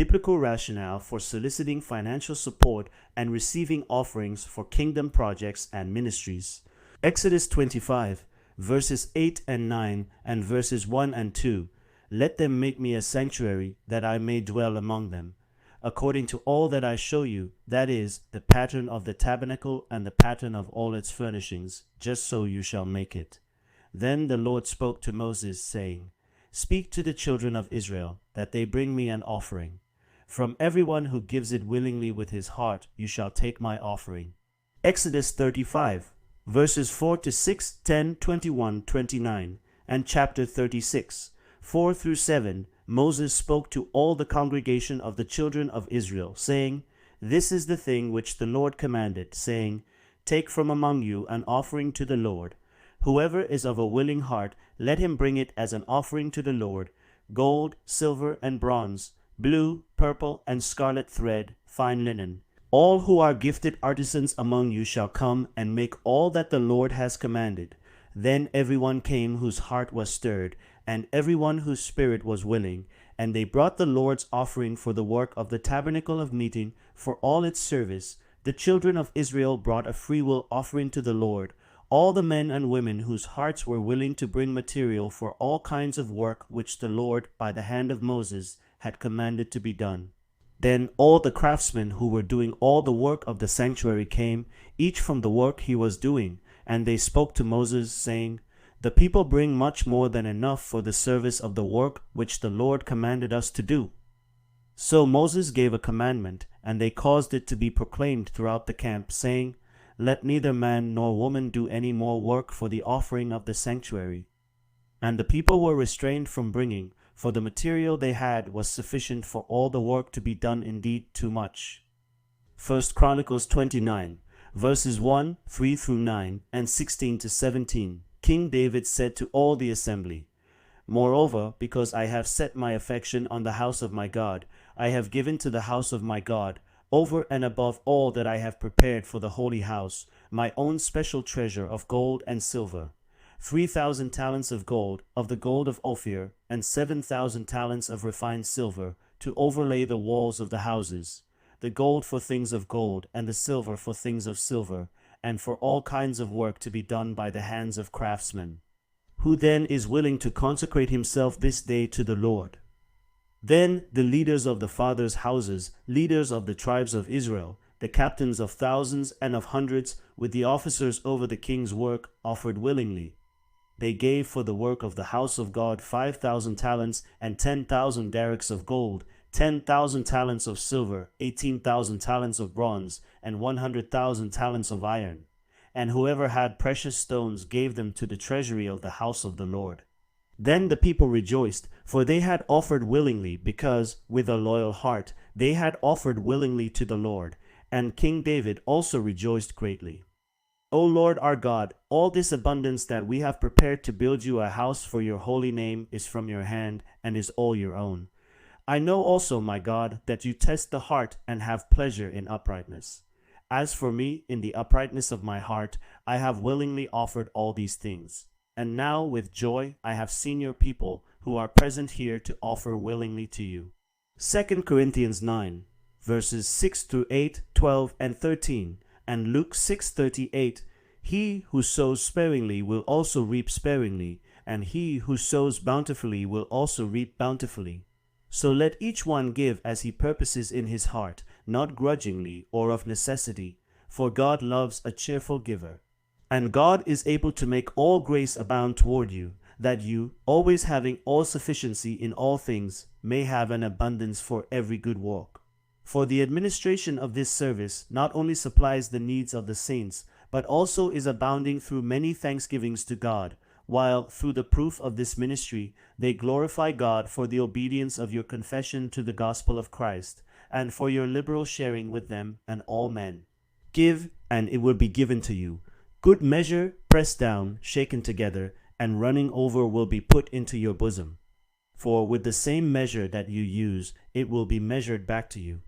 biblical rationale for soliciting financial support and receiving offerings for kingdom projects and ministries. Exodus 25, verses 8 and 9 and verses 1 and 2. Let them make me a sanctuary, that I may dwell among them, according to all that I show you, that is, the pattern of the tabernacle and the pattern of all its furnishings, just so you shall make it. Then the Lord spoke to Moses, saying, Speak to the children of Israel, that they bring me an offering. From everyone who gives it willingly with his heart, you shall take my offering. Exodus 35, verses 4 to 6, 10, 21, 29, and chapter 36, 4 through 7, Moses spoke to all the congregation of the children of Israel, saying, This is the thing which the Lord commanded, saying, Take from among you an offering to the Lord. Whoever is of a willing heart, let him bring it as an offering to the Lord, gold, silver, and bronze, blue, purple, and scarlet thread, fine linen. All who are gifted artisans among you shall come and make all that the Lord has commanded. Then everyone came whose heart was stirred, and everyone whose spirit was willing, and they brought the Lord's offering for the work of the tabernacle of meeting, for all its service. The children of Israel brought a freewill offering to the Lord, all the men and women whose hearts were willing to bring material for all kinds of work which the Lord, by the hand of Moses, had commanded to be done. Then all the craftsmen who were doing all the work of the sanctuary came, each from the work he was doing, and they spoke to Moses, saying, The people bring much more than enough for the service of the work which the Lord commanded us to do. So Moses gave a commandment, and they caused it to be proclaimed throughout the camp, saying, Let neither man nor woman do any more work for the offering of the sanctuary. And the people were restrained from bringing, for the material they had was sufficient for all the work to be done, indeed too much. 1 Chronicles 29, verses 1, 3 through 9, and 16 to 17. King David said to all the assembly, Moreover, because I have set my affection on the house of my God, I have given to the house of my God, over and above all that I have prepared for the holy house, my own special treasure of gold and silver, 3,000 talents of gold, of the gold of Ophir, and 7,000 talents of refined silver, to overlay the walls of the houses, the gold for things of gold, and the silver for things of silver, and for all kinds of work to be done by the hands of craftsmen. Who then is willing to consecrate himself this day to the Lord? Then the leaders of the fathers' houses, leaders of the tribes of Israel, the captains of thousands and of hundreds, with the officers over the king's work, offered willingly. They gave for the work of the house of God 5,000 talents and 10,000 derricks of gold, 10,000 talents of silver, 18,000 talents of bronze, and 100,000 talents of iron. And whoever had precious stones gave them to the treasury of the house of the Lord. Then the people rejoiced, for they had offered willingly, because, with a loyal heart, they had offered willingly to the Lord. And King David also rejoiced greatly. O Lord our God, all this abundance that we have prepared to build you a house for your holy name is from your hand, and is all your own. I know also, my God, that you test the heart and have pleasure in uprightness. As for me, in the uprightness of my heart, I have willingly offered all these things. And now with joy I have seen your people who are present here to offer willingly to you. 2 Corinthians 9, verses 6 through 8, 12, and 13, and Luke 6:38. He who sows sparingly will also reap sparingly, and he who sows bountifully will also reap bountifully. So let each one give as he purposes in his heart, not grudgingly or of necessity, for God loves a cheerful giver. And God is able to make all grace abound toward you, that you, always having all sufficiency in all things, may have an abundance for every good work. For the administration of this service not only supplies the needs of the saints, but also is abounding through many thanksgivings to God, while, through the proof of this ministry, they glorify God for the obedience of your confession to the gospel of Christ, and for your liberal sharing with them and all men. Give, and it will be given to you. Good measure, pressed down, shaken together, and running over will be put into your bosom. For with the same measure that you use, it will be measured back to you.